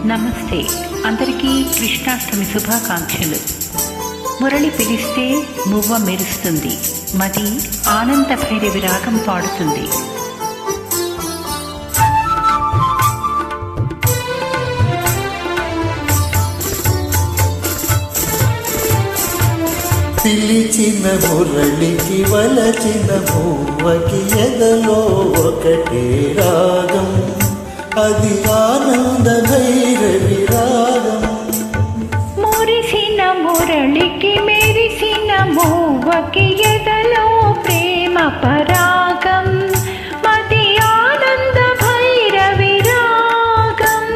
నమస్తే. అందరికీ కృష్ణాష్టమి శుభాకాంక్షలు. మురళి పిలిస్తే మువ్వ మెరుస్తుంది, మది ఆనంద భైరవి రాగం పాడుతుంది. పిలిచిన మురళికి వలచిన మువ్వకి ఎదలో ఒకటే రాగం, అది ఆనంద భైరవి రాగం. మురిసిన మురళికి మెరిసిన మువ్వకి ఎదలో ప్రేమ పరాగం, మది ఆనంద భైరవి రాగం.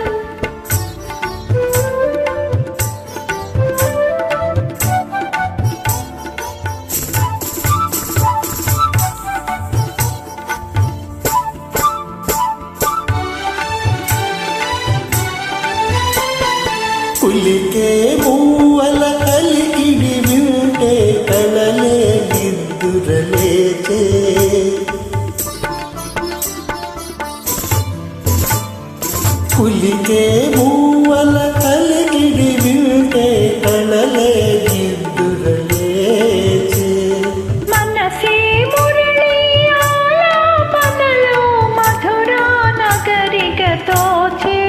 కులికే మూవల కలికిడి వింటే కళలే నిద్దురలేచే, కులికే మూవల కలికిడి వింటే కళలే నిద్దురలేచే. మనసే మురళి ఆలాపనలో మధురా నగరిక తోచే,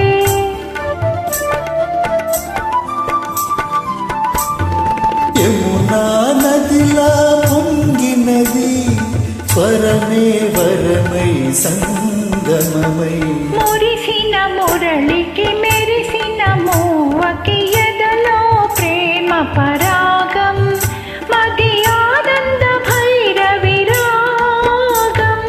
యమునా నదిలా పొంగినది స్వరమే వరమై సంగమమై. మురిసిన మురళికి మెరిసిన మువ్వకి ఎదలో ప్రేమ పరాగం, మది ఆనంద భైరవి రాగం.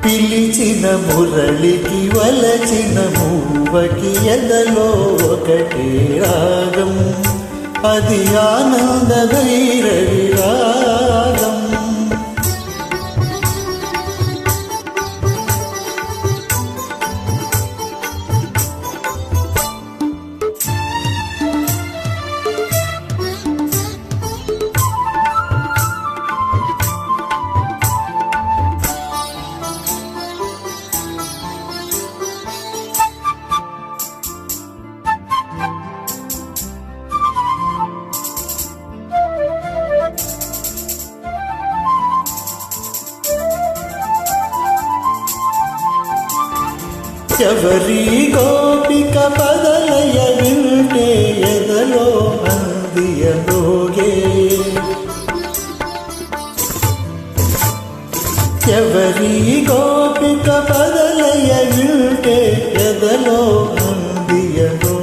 పిలిచిన మురళికి వలచిన మువ్వకి ఎదలో ఒకటే రాగం, అది ఆనంద భైరవి రాగం. ఎవరి గోపిక పదలయ వింటే ఎదలో అందియలోగే, ఎవరి గోపిక పదలయ వింటే ఎదలో అందియలోగే.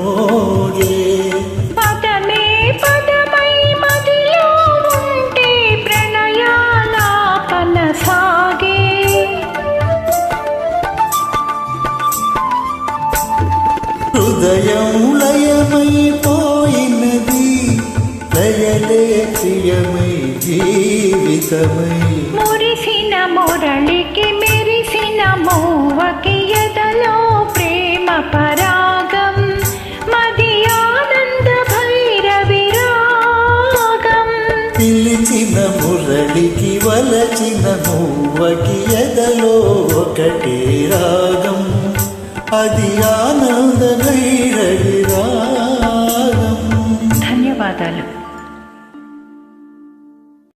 పదమే పదమై మదిలో ఉంటే ప్రణయాలాపన సాగే, హృదయం లయమైపోయినది లయలే ప్రియమై జీవితమై. మురిసిన మురళికి మెరిసిన మువ్వకి ఎదలో ప్రేమ పరాగం, మది ఆనంద భైరవి రాగం. పిలిచిన మురళికి వలచిన మువ్వకి ఎదలో ఒకటే రాగం, అది ఆనంద భైరవి రాగం. ధన్యవాదాలు.